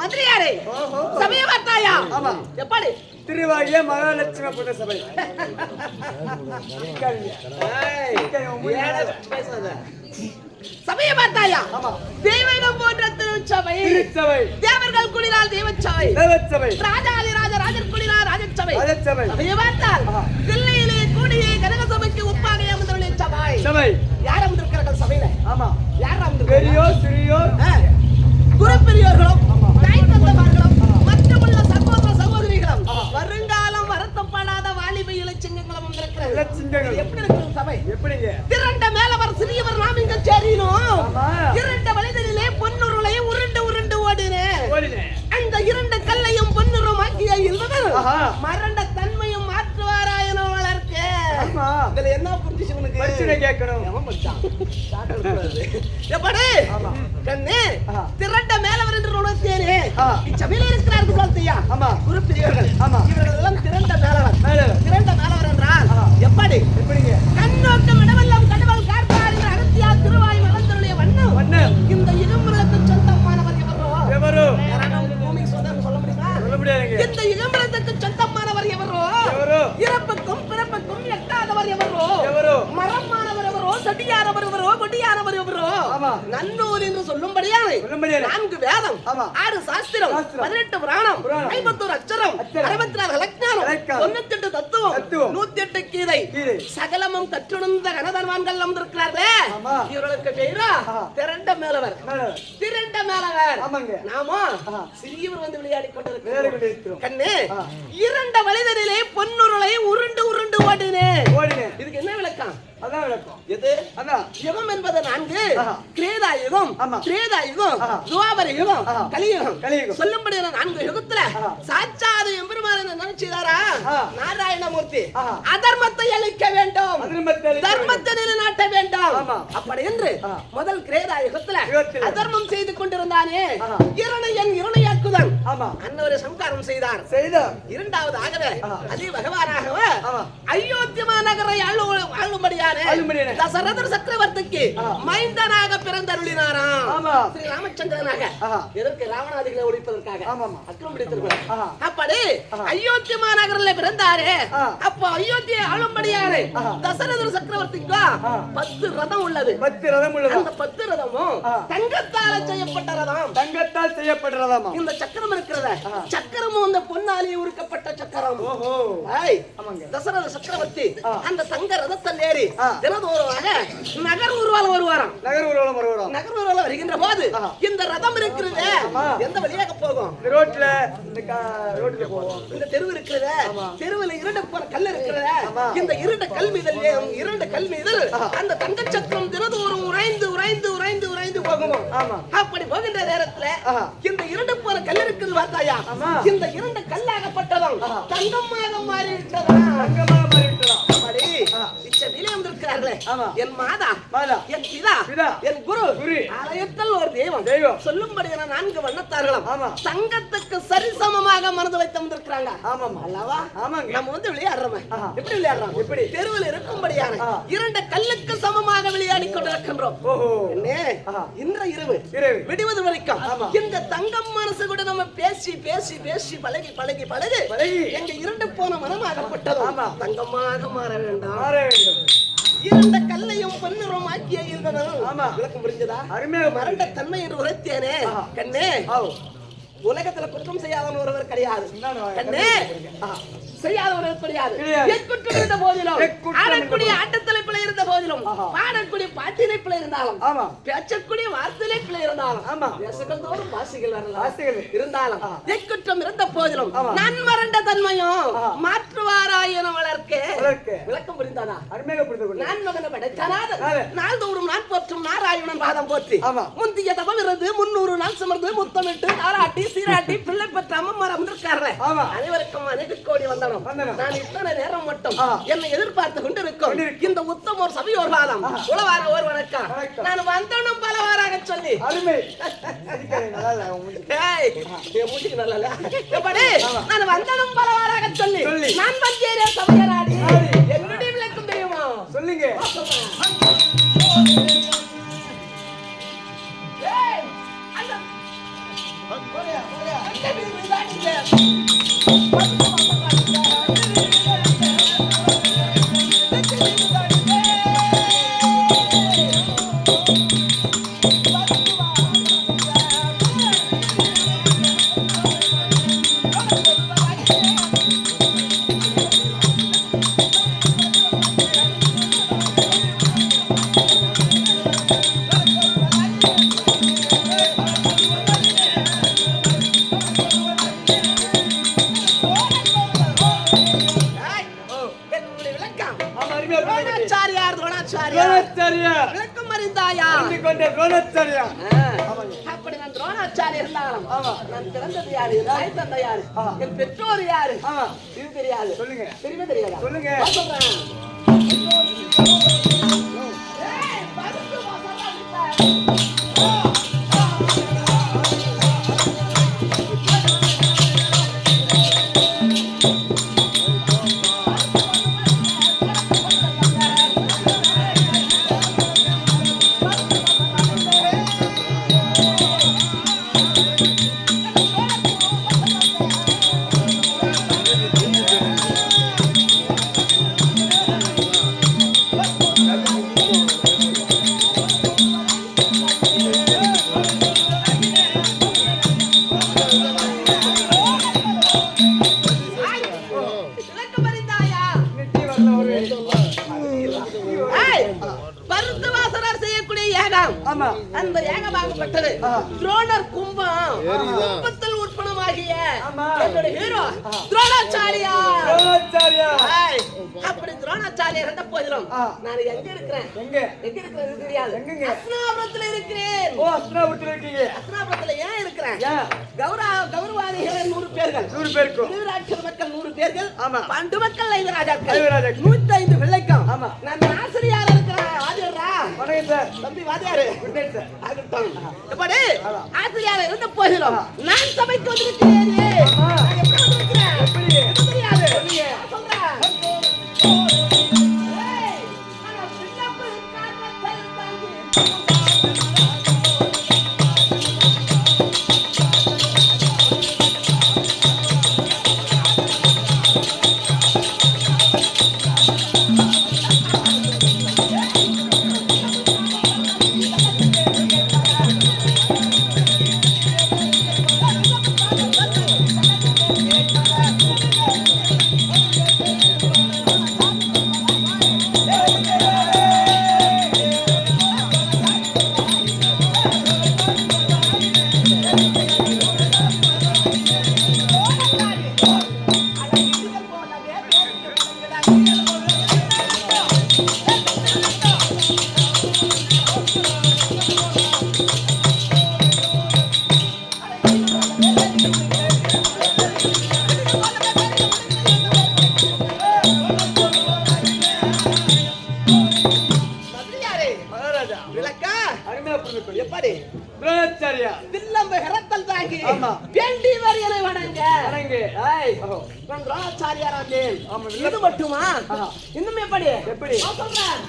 மந்திரியாரே சபையை பார்த்தாயா? ஆமா. எப்படி? திருவாகிய மகாலட்சுமி புத்த சபை. சபையை பார்த்தாயா? ஆமா. தெய்வம் போன்ற திருச்சபை. தேவர்கள் குடினால் தேவச்சபை. ராஜாதிராஜ ராஜர் குடினால் ராஜசபை. சபையை பார்த்தால் தில்லையிலே கூடிய கனக சபைக்கு ஒப்பாக அமர்ந்துள்ள சபை. யார் அமர்ந்திருக்கிறார்கள் சபையில? ஆமா. யார் அமர்ந்திருக்கிறார்கள்? பெரியோர் சிறியோர் குரு பெரியோர்களும் தாய் தந்தைமார்களும் மற்றமுள்ள சகோதர சகோதரிகளும் வருங்காலம் வருத்தப்படாத வாலிப இளச்சிங்கங்களும் வந்திருக்கிறது. எப்படி இருக்கிறது சபை? எப்படிங்க? திரண்ட மேலவர் சிறியவர் நாம் இங்க சேரினோம். இரண்ட வழிதலிலே பொன்னுருளை உருண்டு உருண்டு ஓடினேன். அந்த இரண்டு கல்லையும் பொன்னுரும் ஆக்கிய இருந்தது மரண்ட தன்மையும் மாற்றுவாராயனோ வளர்க்க. இதுல என்ன புரிஞ்சுச்சு உனக்கு? பச்சனை கேட்கணும். எப்படி கண்ணே திரண்ட மேலவர் என்று உணர்த்தேனே இச்சபையில இருக்கிறார்கள் பார்த்தியா? குரு பெரியவர்கள் இவர்கள் எல்லாம் திரண்ட மேலவர். திரண்ட மேலவர் என்றால் எப்படி? எப்படிங்க? கண்ணோட்டம் இடமெல்லாம் கடவுள் காப்பார் என்ற அகத்தியார் திருவாய் மலர்ந்தருடைய வண்ணம் இந்த இளம்புறத்து சொந்தமானவர் எவரோ? பூமிக்கு சொந்தம் சொல்ல முடியுமா? சொல்ல முடியாதுங்க. இந்த இளம்புறத்துக்கு சொந்தமானவர் எவரோ? இறப்புக்கும் பிறப்புக்கும் எட்டாதவர் எவரோ? மரமானவர் எவரோ? சட்டியானவர் எவரோ? கொடியானவர் எவரோ? நன்னூர் என்று சொல்லும்படியான 4 வேதம், 6 சாஸ்திரம், 18 புராணம், 51 அட்சரம், 64 இலக்கணம், 98 தத்துவம், 108 கீதை சகலமும் கற்றுணர்ந்த கனதர்வான்கள் அமர்ந்திருக்கிறார்களே இவர்களுக்கு பேரா திரண்ட மேலவர். திரண்ட மேலவர் நாமோ சிறியவர் வந்து விளையாடி கொண்டிருக்கிறோம். கண்ணே இரண்ட வழிதலிலே பொன்னுருளை உருண்டு உருண்டு ஓடினேன். இதுக்கு என்ன விளக்கம்? அதான் விளக்கம். எது? அதான் யுகம் என்பது 4. கிரேதா யுகம், திரேதா யுகம், துவாபர யுகம், கலியுகம். சொல்லும்படியான 4 யுகத்துல சாட்சாத் எம்பெருமான் என்ன நினைச்சாரா? நாராயணமூர்த்தி அதர்மத்தை அழிக்க வேண்டும், தர்மத்தை நிலைநாட்ட வேண்டும். அப்படி என்று முதல் கிரேதா யுகத்துல அதர்மம் செய்து கொண்டிருந்தானே இரணையன் இரணையாக்குதன் அன்னவரை சம்காரம் செய்தார். இரண்டாவது ஆகவே அதே பகவானாக அயோத்தி மாநகரை ஆளும்படியான தசரதர் சக்கரவர்த்திக்கு மைந்தனாக பிறந்தருளினாராம். ஸ்ரீ ராமச்சந்திரனாக. எதற்கு? ராவணாதிகளை ஒழிப்பதற்காக. அக்கிரம் பிடித்திருக்கிறார். அப்படி அயோத்தி மாநகரில் பிறந்தாரே. அப்போ அயோத்தியை ஆளும்படியான தசரதர் சக்கரவர்த்திக்கு 10 ரதம் உள்ளது. அந்த 10 ரதமும் தங்கத்தால் செய்யப்பட்ட ரதம். தங்கத்தால் செய்யப்பட்ட ரதம். இந்த சக்கரம் இருக்கிறத சக்கரமும் அந்த பொன்னாலே உருக்கப்பட்ட சக்கரம். தசரத சக்கரவர்த்தி அந்த தங்க ரதத்தில் ஏறி தினதோறுமாக நகர் ஊர்வலம் வருவாராம். நகர் ஊர்வலம் வருவாராம். நகர் ஊர்வலம் வருகின்ற போது இந்த ரதம் இருக்கிறது எந்த வழியாக போகும்? ரோட்ல ரோட்ல போவோம். இந்த தெருவு இருக்கிறது, தெருவில் இரண்டு போற கல் இருக்கிறது. இந்த இரண்டு கல் மீது அந்த தங்க சக்கரம் தினதோறும் உறைந்து உறைந்து உறைந்து உறைந்து போகும். அப்படி போகின்ற நேரத்துல இந்த இரண்டு போற கல் இருக்குது பார்த்தாயா, இந்த இரண்டு கல்லாகப்பட்டதும் தங்கமாக மாறிவிட்டதா? தங்கமாக மாறிவிட்டதா? வந்திருக்கிறார்களே என் மாதா, என் பிதா, என் குரு, ஆலயத்தில் ஒரு தெய்வம் சொல்லும்படியான 4 வண்ணத்தார்களும் தங்கத்துக்கு சரிசமமாக மனது வைத்து வந்திருக்கிறாங்க. அல்லவா? நம்ம வந்து விளையாடுறோம். எப்படி விளையாடுறோம்? எப்படி? தெருவில் இருக்கும்படியான 2 கல்லுக்கு சமமாக விளையாடி கொண்டிருக்கின்றோம். இன்று இரவு விடுவது வரைக்கும் இந்த தங்கம் மனசு கூட நம்ம பேசி பேசி பேசி பழகி பழகி பழகி எங்க இரண்டு போன மனமாகப்பட்டதும் தங்கமாக மாற வேண்டும். 2 கல்லையும் பொன்னிறம் ஆக்கிய விளக்கம் புரிஞ்சதா? மரண்ட தன்மை என்று உரைத்தேனே கண்ணே. உலகத்துல குற்றம் செய்யாதவன் ஒருவர் கிடையாது கண்ணே, செய்யாதவர்கள் கிடையாது. எக்குற்றம் இருந்த போதிலும், ஆடக்கூடிய ஆட்டத்திலே பிழை இருந்த போதிலும், பாடக்கூடிய பாட்டிலே பிழை இருந்தாலும், பேச்சக்கூடிய வார்த்தையிலே பிழை இருந்தாலும், பேசுகள் தோறும் வாசிகள் வரலாம் இருந்தாலும், எக்குற்றம் இருந்த போதிலும் நான் மறந்த தன்மையும் மாற்றுவாராயன வளர்க்க விளக்கம் புரிந்தானா? நான் மகன படைத்தனாத நாள்தோறும் நான் போற்றும் நாராயணன் பாதம் போற்றி முந்திய தவம் இருந்து 300 நாள் சுமர்ந்து முத்தமிட்டு தாராட்டி சீராட்டி பிள்ளை பெற்ற அம்மமார் அமர்ந்திருக்கார்கள். அனைவருக்கும் அனைத்து கோடி வந்தாலும் நான் இத்தனை நேரம் மட்டும் என்னை எதிர்பார்த்து கொண்டிருக்கும் இந்த உத்தமோர் சபையோர் காலம் உளவார ஓர் வணக்கம் நான் வந்தனும் பலவாறாக சொல்லி நான் வந்தனும் பலவாறாக சொல்லி நான் வந்தேனே சபையராடி என்னுடைய விளக்கம் தெரியுமா? சொல்லுங்க. அப்படி நான் துரோணாச்சாரி இருந்தாலும் நான் பிறந்தது யாரு, தாய் தந்தை யாரு, என் பெற்றோர் யாரு இது தெரியாது. சொல்லுங்க. தெரியுமா தெரியாதா? சொல்லுங்க. அந்த ஏகமாகப்பட்டது துரோணர் கும்பம் கும்பத்தில் உட்பணமாகிய என்னுடைய ஹீரோ துரோணாச்சாரியா. அப்படி துரோணாச்சாரியா இருந்த போதிலும் நான் எங்க இருக்கிறேன்? எங்க இருக்கிறேன் தெரியாது. அஸ்தினாபுரத்தில் இருக்கிறேன். அஸ்தினாபுரத்தில் இருக்கீங்க? அஸ்தினாபுரத்தில் ஏன் இருக்கிறேன்? கௌரவாதிகள் 100 பேர்கள், 100 பேருக்கு திருவிராட்சர் மக்கள் 100 பேர்கள், பண்டு மக்கள் 5 ராஜாக்கள், 105 பிள்ளைக்கும் நான் ஆசிரியர் இருக்கிறேன். தம்பி வாதியாரு ஆசிரியார் இருந்த போதிலும் நான் சபைக்கு வந்திருக்கிறேன். மகாராஜா விளக்கா அருமையா புரிந்து எப்படி துரோணாச்சாரியா தில்லம்ப ஹரத்தல் தாங்கி ஆமா. வேண்டி வரியனை வணங்க வணங்கு. ஏய் ஓஹோ. நான் துரோணாச்சாரியாராந்தேன் ஆமா, இது மட்டுமா ஆஹா. இன்னும் எப்படி எப்படி? நான் சொல்றேன்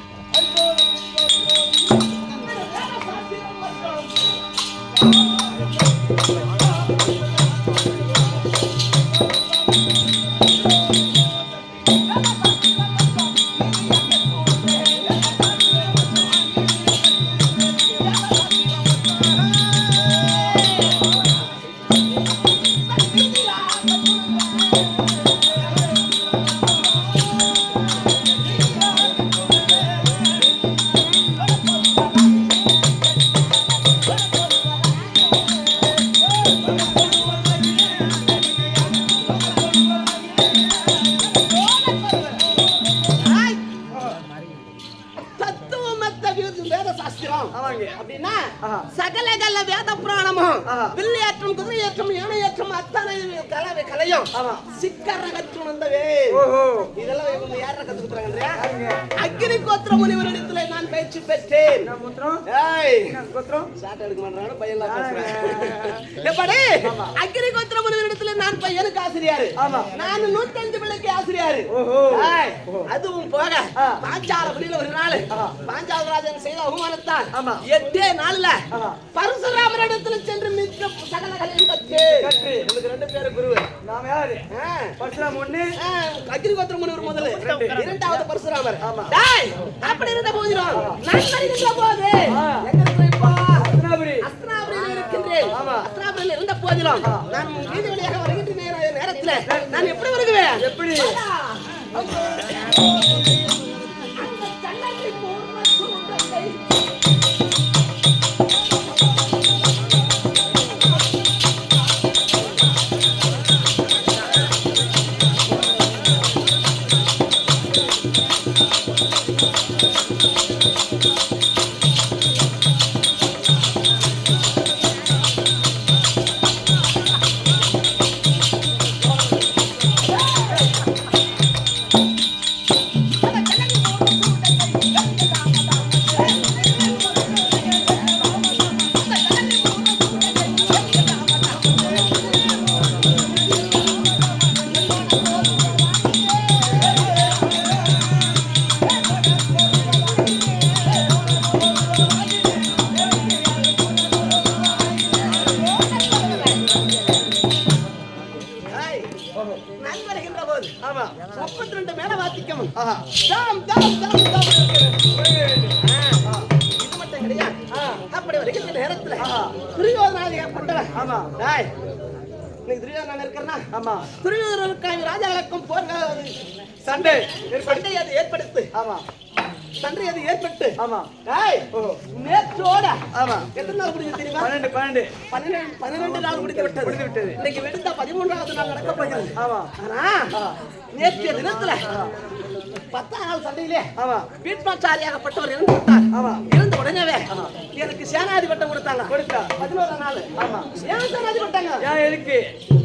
ஆய். தத்துவமத்த வேத சாஸ்திரம் ஆமாங்க. அப்படின்னா ஆஹா. சகலகல வேத புராணமும் ஆஹா. வில்லையேற்றம் குதிரையேற்றம் யானையேற்றம் அத்தனை கலையும் ஆமா. சிக்கர கற்றுணர்ந்தவே ஓஹோ. இதெல்லாம் இவங்க யார கத்துக்கிறாங்க யாருங்க? அக்னி கோத்திர முனிவரிடத்துல நான் பயிற்சி பெற்றேன் என்ன கோத்திரம்? ஏய் என்ன கோத்திரம்? சாட்ட எடுக்க மாட்டாங்க பையன்லாம் யாருங்க? பேசுறேன் எப்படி ஆமா. அக்னி கோத்திர முனிவரிடத்துல நான் பையனுக்கு ஆசிரியாரு ஆமா. நான் 105 பிள்ளைக்கு ஆசிரியாரு ஓஹோ. ஏய், அதுவும் போக ஆ. பாஞ்சாலபுரியில ஒரு நாள் ஆஹா. பாஞ்சால ராஜன் செய்த அவமானத்தால் ஆமா. 8 நாள்ல ஆஹா. பரசுராமரிடத்துல சென்று மிக்க சகல கலையும் கற்று கற்று. எனக்கு 2 பேரு குரு நாம யாரு? ஆ. பரசுராம் ஒண்ணு. அக்னி கோத்திர முனிவர் முதல்ல இரண்டாவது பரசுராமர் ஆமா. டேய் அப்படி இருந்த போதிலும் நான் வருகின்ற போது ஆ. எங்க இருக்கிறேன்ப்பா அஸ்தினாபுரி. அஸ்தினாபுரியில் இருக்கின்றேன் ஆமா. அஸ்தினாபுரியில் இருந்த போதிலும் நான் வீதி வழியாக வருகின்ற நேரத்துல நான் எப்படி வருவேன் எப்படி? அந்த சன்னதி பூர்வ சுருட்டை நான் வருகின்ற போது ஆமா. 32 மேல வாத்திக்கும் ஆஹா. தாம் தாம் தாம் தாம் இது மட்டும் கிடையாது அப்படி வருகின்ற நேரத்துல ஆஹா. துரியோதனாதி ஏற்பட்டவன் ஆமா. டேய் இன்னைக்கு துரியோதனன் இருக்கிறனா ஆமா. துரியோதனனுக்கும் ராஜாக்களுக்கும் போர்கள் சண்டை சண்டை அது ஏற்படுத்து ஆமா. சண்டை அது ஏற்பட்டு ஆமா. டேய் ஓஹோ. நேற்றோட ஆமா. எத்தனை நாள் முடிஞ்சு தெரியுமா 12 12 நாள் முடிந்து விட்டது முடிந்து விட்டது. இன்னைக்கு விடுத்த 13வது நாள் நடக்க போகிறது ஆமா. ஆனா நேற்றைய தினத்துல 10ஆம் நாள் சண்டையிலே ஆமா. பீட்மாச்சாரியாகப்பட்டவர் இறந்து விட்டார் ஆமா. இறந்த உடனே எனக்கு சேனாதி பட்டம் கொடுத்தாங்க கொடுத்தா. 11ஆம் நாள் ஆமா. ஏன் சேனாதி பட்டாங்க ஏன் எதுக்கு?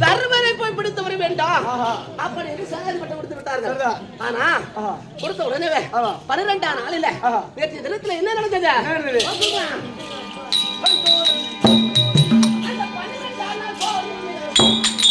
தர்மரை போய் பிடித்து வர வேண்டாம் ஆஹா. அப்படி என்று சேனாதி பட்டம் கொடுத்து விட்டார்கள் சரிதான். ஆனா ஆஹா. கொடுத்த உடனே ஆமா. 12ஆம் நாளில ஆஹா. நேற்றைய தினத்துல என்ன நடந்தது என்ன நடந்தது? நான் சொல்றேன். அந்த 12ஆம் நாள் போய்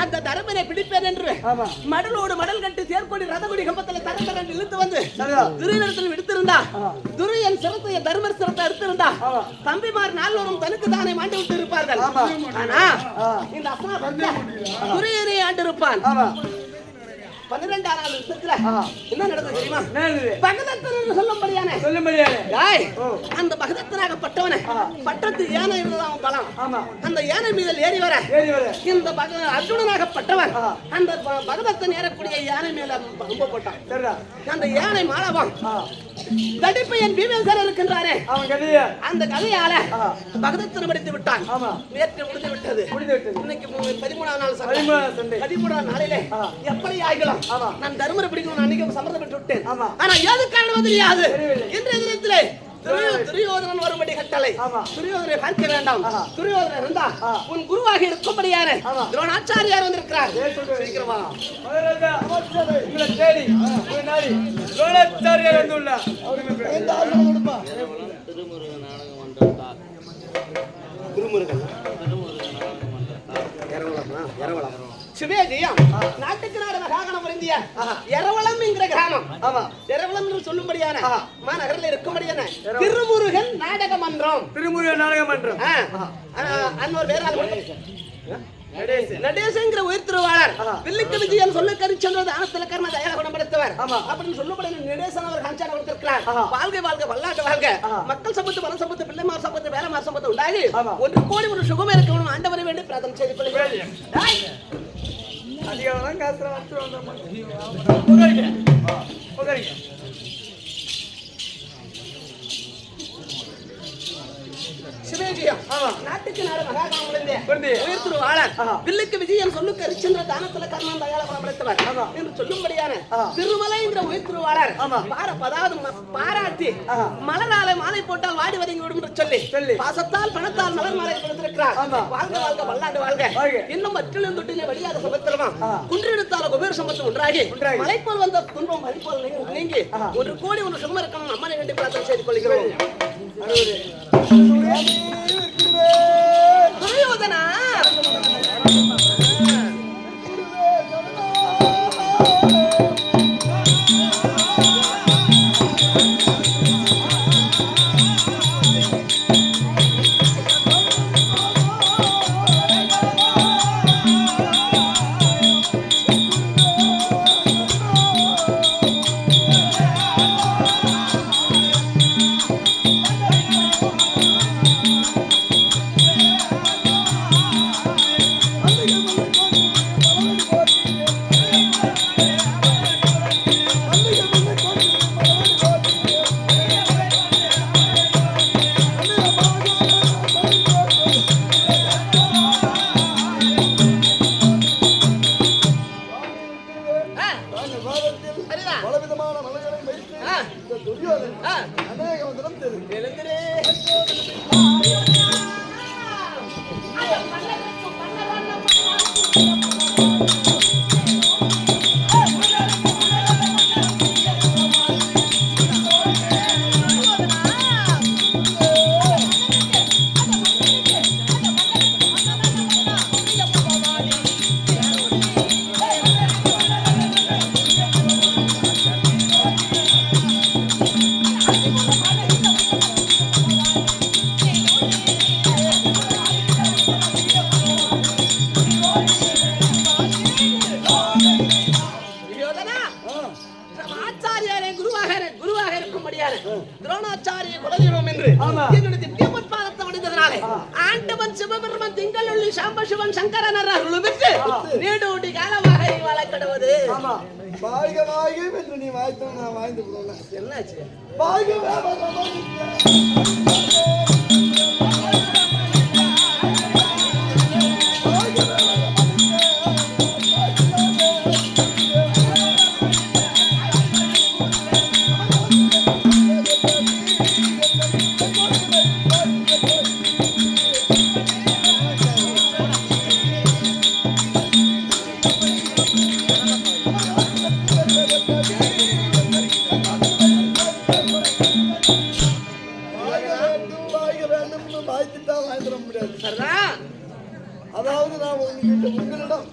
அந்த தர்மனை பிடிப்பேன் என்று மடலோடு மடல் கட்டி தேர்கொடி ரதகுடி கம்பத்தில் தரத்தரன் இழுத்து வந்து துரியனிடத்தில் விடுத்திருந்தா துரியன் சிரத்தைய தர்மர் சிரத்தை எடுத்திருந்தா தம்பிமார் நால்வரும் தனக்கு தானே மாண்டு விட்டு இருப்பார்கள். ஆனா இந்த அசனா துரியனை ஆண்டு இருப்பான். 12ஆம் நாள் யுத்தத்துல என்ன நடந்தது தெரியுமா? பகதத்தன் சொல்லும்படியானே அந்த பகதத்தனாகப்பட்டவனை பட்டத்து யானை இருந்ததான் பலம். அந்த யானை மீது ஏறி வர இந்த அர்ஜுனனாகப்பட்டவன் அந்த பகதத்தன் ஏறக்கூடிய யானை மேல அம்பு போட்டான். அந்த யானை மாளவம் தடிப்பையன் பீமேஸ்வரர் இருக்கின்றாரே அந்த கதையால பகதத்தன் படித்து விட்டான். நேற்று முடிந்து விட்டது. இன்னைக்கு 13ஆம் நாள் சண்டை. 13ஆம் நாளிலே எப்படி ஆகலாம்? நான் தர்மரை பிடிக்கணும் அன்னைக்கு சம்மதப்பட்டு விட்டேன். ஆனா ஏது காரணம் தெரியாது. இன்றைய தினத்திலே துரியோதனன் வரும்படி கட்டளை. துரியோதனை பார்க்க வேண்டாம். துரியோதனன் இருந்தா உன் குருவாக இருக்கும்படியான துரோணாச்சாரியார் வந்திருக்கிறார். சீக்கிரமா துரோணாச்சாரியார் வந்துள்ளார். திருமுருகன் சிவேஜியம் நாட்டுக்கு நாடு மகாகணம் பொருந்திய எரவளம் என்கிற கிராமம். எரவளம் என்று சொல்லும்படியான மாநகரில் இருக்கும்படியான திருமுருகன் நாடக மன்றம். திருமுருகன் நாடக மன்றம் அன்னொரு வேற நடேசங்கிற உயிர் திருவாளர் வில்லுக்கு விஜயன் சொல்ல கரிச்சென்றது ஆனத்துல கர்ம தயார குணப்படுத்தவர் அப்படின்னு சொல்லப்பட நடேசன் அவர் காஞ்சாட கொடுத்திருக்கிறார். வாழ்க வாழ்க வல்லாட்டு வாழ்க. மக்கள் சம்பத்து மன சம்பத்து பிள்ளைமார் சம்பத்து வேலைமார் சம்பத்து உண்டாகி 1 கோடி ஒரு சுகமே இருக்கணும் ஆண்டவரை வேண்டி பிரார்த்தனை செய்து கொள்கிறேன். அதிகம் காசு சிவேஜியம் நாட்டுக்கு நாடு மகாகாலம் உயிர் திருவாளர் வில்லுக்கு விஜயன் சொல்லுக்கு அரிச்சந்திர தானத்துல கர்மம் தயார குணப்படுத்தவர் என்று சொல்லும்படியான திருமலை என்ற உயிர் திருவாளர் பாராட்டி மலரால மாலை போட்டால் வாடி வதங்கி விடும் என்று சொல்லி பாசத்தால் பணத்தால் மலர் மாலை கொடுத்திருக்கிறார். வாழ்க வாழ்க வல்லாண்டு வாழ்க. இன்னும் மற்றிலும் தொட்டிலே வழியாக சமத்திரமா குன்றெடுத்தால குபேர சம்பத்து ஒன்றாகி மலைப்போல் வந்த துன்பம் மலைப்போல் நீங்கி 1 கோடி ஒரு சுகம் இருக்கணும் அம்மனை வேண்டி பிரார்த்தனை செய்து கொள்கிறோம். துரியோதனா துரோணாச்சாரிய குலதெய்வம் என்று என்னுடைய திவ்ய பொற்பாதத்தை அடைந்ததனாலே ஆண்டவன் சிவபெருமன் திங்களொளி சாம்பசிவன் சங்கரனர் அருள் பெற்று நீடூடி காலமாக வளர்க்கடுவது. வாழ்க வாழ்க என்று நீ வாழ்த்தோம், நான் வாழ்ந்து போகல. என்னாச்சு? அதாவது நான் உங்களிடம்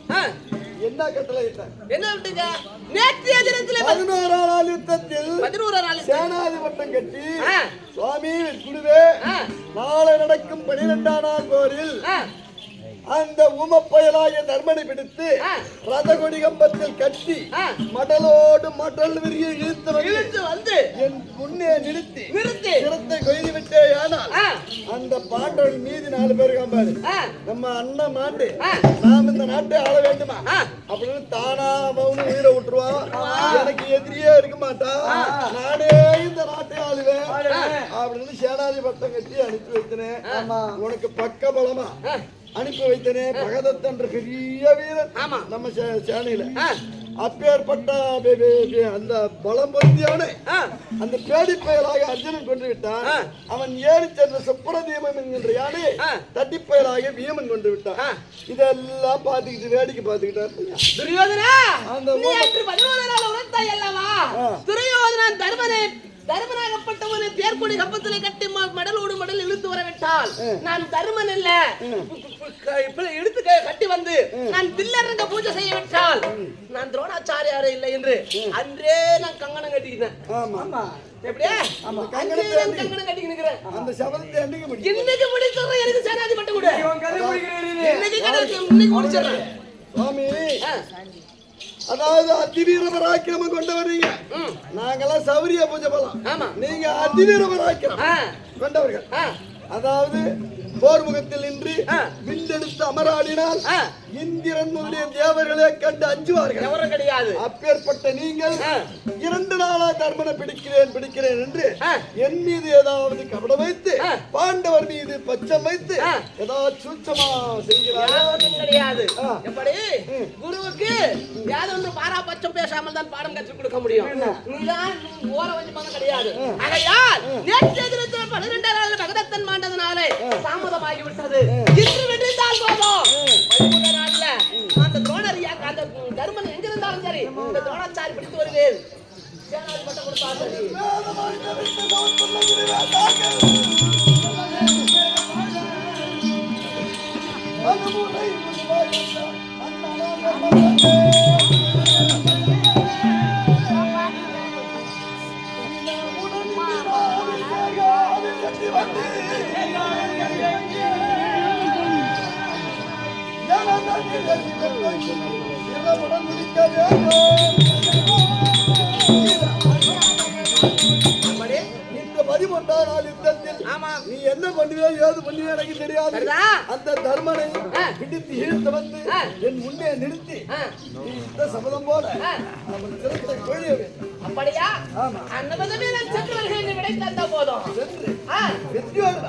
என்ன கட்டளை இட்டேன்? என்ன விட்டுங்க? நேற்றைய தினத்திலே 11ஆம் நாள் யுத்தத்தில் 11ஆம் நாள் சேனாதிபட்டம் கட்டி சுவாமி குருவே நாளை நடக்கும் 12ஆம் நாள் போரில் அந்த ஊமப்பயலாகிய தர்மனை பிடித்து ரதகொடி கம்பத்தில் கட்டி மடலோடு மடல் விரிய இழுத்து வந்து என் முன்னே நிறுத்தி சிரத்தை கொய்து விட்டே. ஆனால் அந்த பாண்டவன் மீதி 4 பேர் காம்பாரு நம்ம அண்ணன் மாண்டு நாம் இந்த நாட்டை ஆள வேண்டுமா அப்படின்னு தானா அவனு உயிரை விட்டுருவான். எனக்கு எதிரியே இருக்க மாட்டான், நானே இந்த நாட்டை ஆளுவேன் அப்படின்னு சேனாதிபட்டம் கட்டி அனுப்பி வைத்தனேன். உனக்கு பக்க பலமா அனுப்பி வைத்தனே. பகதத் என்ற பெரிய வீரன் நம்ம சேனையில அப்பேற்பட்ட அந்த பலம் பொருந்தியவனை அந்த பேடி பயலாக அர்ஜுனன் கொண்டு விட்டான். அவன் ஏறி சென்ற சுப்ரதீபம் என்கின்ற யானை தட்டி பயலாக வீமன் கொண்டு விட்டான். இதெல்லாம் பார்த்துக்கிட்டு வேடிக்கை பார்த்துக்கிட்டார் துரியோதனா. அந்த 11ஆம் நாள் உரைத்தாய் அல்லவா? துரியோதனன் தர்மனாகப்பட்டவனை தேர்கொடி கம்பத்திலே கட்டி மடலோடு மடல் இழுத்து வர விட்டால் நான் தர்மன் இல்ல இழுத்து கட்டி வந்து நான் வில்லரங்க பூஜை செய்ய விட்டால் நான் துரோணாச்சாரியாரே இல்லை என்று அன்றே நான் கங்கணம் கட்டிக்கிட்டேன். எப்படியா கங்கணம் கட்டிக்கிறேன். அந்த சபதத்தை இன்னைக்கு முடிச்சிடுறேன். எனக்கு சேனாதிபட்டம் கூட இன்னைக்கு முடிச்சிடுறேன் சுவாமி. அதாவது அதிவீர பராக்கிரமம் கொண்டவரீங்க, நாங்கெல்லாம் சௌரிய பூஜை போலாம், நீங்க அதிவீர பராக்கிரம் கொண்டவர்கள். அதாவது போர்முகத்தில் நின்று வில்லெடுத்து அமராடினால் இந்திரன் முதலிய தேவர்களே கண்டு அஞ்சுவார்கள் கிடையாது. அப்பேற்பட்ட நீங்கள் 2 நாளா தர்மனை பிடிக்கிறேன் என்று என் மீது ஏதாவது கபடம் வைத்து பாண்டவர் மீது பச்சம் வைத்து ஏதாவது சூச்சமா செய்கிறார்கள் கிடையாது. எப்படி குருவுக்கு ஏதாவது ஒன்று பாராபட்சம் பேசாமல் தான் பாடம் கற்றுக் கொடுக்க முடியும். நீதான் ஓர வஞ்சமாக கிடையாது. ஆகையால் நேற்றைய தினத்தில் 12ஆம் நாள் பகதத்தன் மாண்டதனாலே தாமதமாகி விட்டது. இன்று வென்றால் போதும். 13ஆம் நாள்ல அந்த துரோணரியா அந்த தர்மன் எங்க இருந்தாலும் சரி இந்த துரோணாச்சாரி பிடித்து வருவேன். சேனாதிபட்டம் கொடுத்தார் சரி. இந்த 11ஆம் நாள் யுத்தத்தில் நீ என்ன பண்ணுவியோ ஏது பண்ணுவியோ எனக்கு தெரியாது. அந்த தர்மனை பிடித்து இழுத்து வந்து என் முன்னே நிறுத்தி இந்த சபதம் போல அவன் சிரத்தை கொழிய வேண்டும். அப்படியா? அந்த விதமே நான் சென்று வருகிறேன். விடை தந்தா போதும். வெற்றியோடு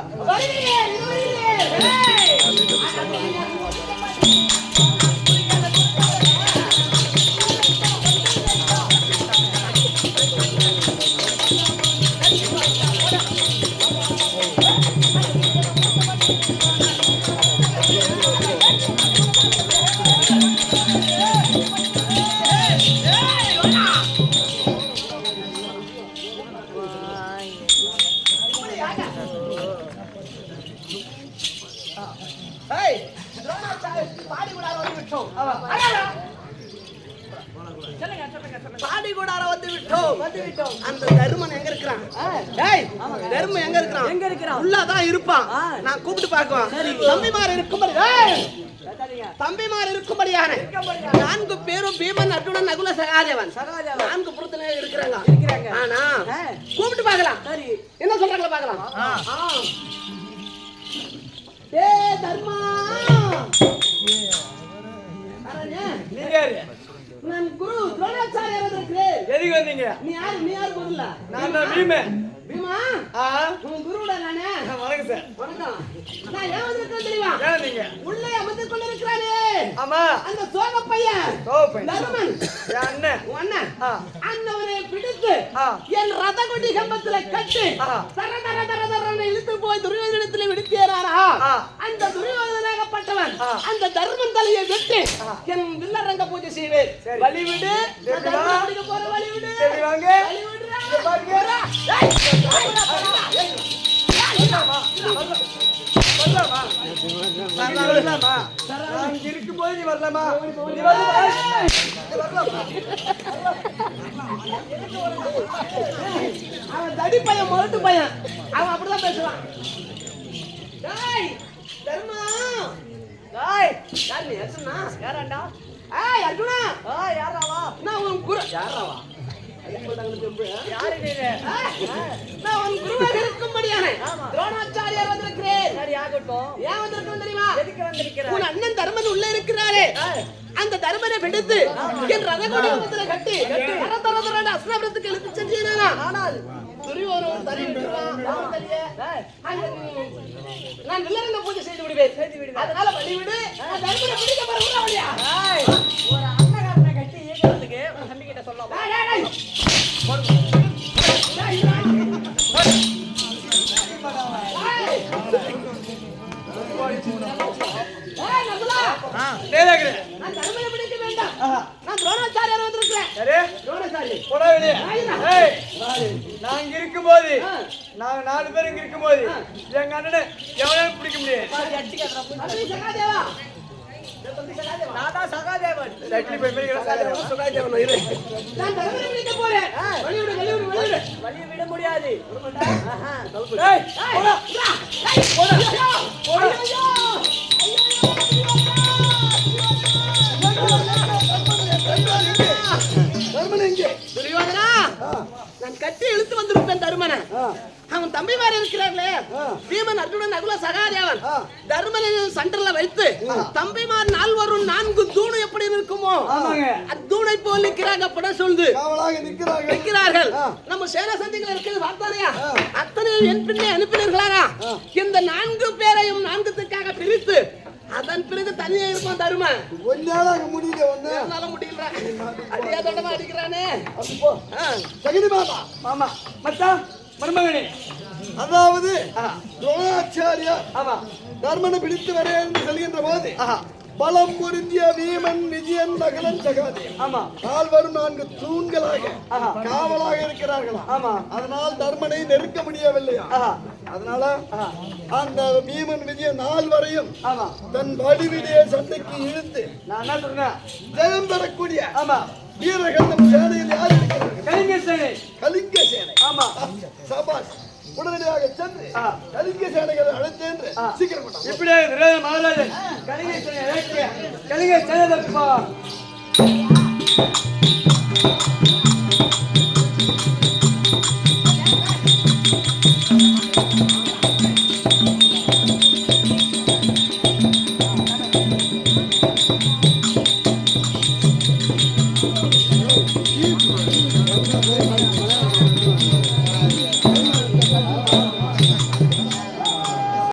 அந்த தர்மன் எங்க இருக்கிறான்? தர்மன் எங்க இருக்கிறான்? உள்ளதான் இருப்பான். நான் கூப்பிட்டு பார்க்குவான். தம்பிமார் இருக்கும்படியான 4 பேரும் பீமன், அர்ஜுனன், நகுல, சகாதேவன் 4 புறத்துல இருக்கிறாங்க. ஆனா கூப்பிட்டு பார்க்கலாம். என்ன சொல்றாங்களா பார்க்கலாம். தர்மா நான் குரு துரோணாச்சாரியார் வந்திருக்கிறேன். எதுக்கு வந்தீங்க? நீ யாரு குருல? நான் தான் பீமன். பீமா? உன் குருடா நானே. வணக்கம் சார். வணக்கம். நான் ஏன் வந்திருக்கேன் தெரியுமா? ஏன் நீங்க உள்ளே அமர்ந்து கொண்டிருக்கிறானே. ஆமா. அந்த சோக பையன். தர்மன். என் அண்ணன். உன் அண்ணன். அண்ணவரை பிடித்து என் ரதகொடி கம்பத்துல கட்டி தர தர தர தரன்னு இழுத்து போய் துரியோதனத்துல விடுத்தியறாரா? அந்த துரியோதனாகப்பட்டவன் அந்த தர்மன் தலையை வெட்டி என் வில்லரங்க பூஜை செய்வேன். வழிவிடு. போற வழிவிடு. சரி வாங்க. வழிவிடுறா. பாருங்க. வரலாமா? வரலாமா? நான் இங்க இருக்கும்போது நீ வரலாமா? நீ வரலாமா? அவன் தடி பையன் முரட்டு பையன் அவன் அப்படிதான் பேசுவான். டேய் தர்மா டேய் யார் நீ அர்ஜுனா யாராண்டா? ஏய் அர்ஜுனா யாராவா? நான் உன் குரு யாராவா? யாரு நீ? நான் உன் குருவாக இருக்கும்படியானே துரோணாச்சாரியார் வந்திருக்கிறேன். சரி ஆகட்டும். ஏன் வந்திருக்கேன் தெரியுமா? எதுக்கு வந்திருக்கிறாய்? உன் அண்ணன் தர்மன் உள்ள இருக்கிறாரே அந்த தர்மனை பிடித்து என் ரதகோடியத்துல கட்டி தரதரதரண்ட அஸ்திரபுரத்துக்கு இழுத்து சென்றீனா? ஆனால் துரியோதனன் தள்ளி விட்டுறான். நான் வில்லரங்க பூஜை செய்து விடுவேன். அதனால வழிவிடு. நான் தர்மனை பிடிக்க போறேன். வழியா ஒரு அண்ணகாரனை கட்டி ஏகிறதுக்கு உன் தம்பி கிட்ட சொல்லலாம். நான் தர்மனை பிடிக்க வேண்டாம். நான் துரோணாச்சாரியார் வந்திருக்கிறேன். துரோணாச்சாரி போடா வெளியே. ஏய் நான் இங்க இருக்கும்போது நாங்க 4 பேர் இங்க இருக்கும்போது எங்க அண்ணனை எவனாலும் பிடிக்க முடியாது. சகாதேவா நாதா சகாதேவன் சைக்கிள் போய் மேல சகாதேவன் இரு. நான் தர்மனை பிடிக்க போறேன். வழிவிடு வழி விட முடியாது. ஏய் போடா போடா போடா தர்மன் எங்கே? துரியோதனா நான் கட்டி இழுத்து வந்திருப்பேன் தர்மனை. அவன் தம்பிமார் இருக்கிறார்களே பீமன் அர்ஜுனன் நகுல சகாதேவன் தர்மனை சண்டல்ல வைத்து தம்பிமார் 4 தூணு எப்படி இருக்குமோ அத்தூணை போல் நிற்கிறாங்க பட சொல்லுது நிற்கிறார்கள். நம்ம சேனா சந்திகள் இருக்கிறது பார்த்தாரையா அத்தனை என் பின்னே அனுப்பினர்களாரா இந்த 4 பேரையும் 4 திக்காக பிரித்து அதன் பிறகு தனியா இருப்பான் தருமன். ஒன்னால முடியல என்னால முடியல அடியா தடமா அடிக்கிறானே. சகினி மாமா மாமா மச்சான் மருமகனே அதாவது துரோணாச்சாரியார் ஆமா தர்மனை பிடித்து வரேன் என்று சொல்கின்ற போது பலம் பொருந்திய வீமன் விஜயன் நகலன் சகாதேவன் ஆமா 4 தூண்களாக காவலாக இருக்கிறார்களா? ஆமா அதனால் தர்மனை நெருக்க முடியவில்லையா? அதனால அந்த வீமன் விஜயன் 4 ஆமா தன் வடிவிலே சண்டைக்கு இழுத்து நான் என்ன சொன்னேன்? ஜெயம் பெறக்கூடிய ஆமா வீரர்கள் நம் சேனையில் யார் இருக்கிறார்கள்? கலிங்க சேனை. கலிங்க சேனை. ஆமா சபாஷ். உடனடியாக சென்று கலிங்க சேனைகளை அழைத்து என்று சீக்கிரம் கொண்டாங்க. இப்படியே துரியோதன மகாராஜன் கலிங்க சேனை அழைக்க கலிங்க சேனை தப்பா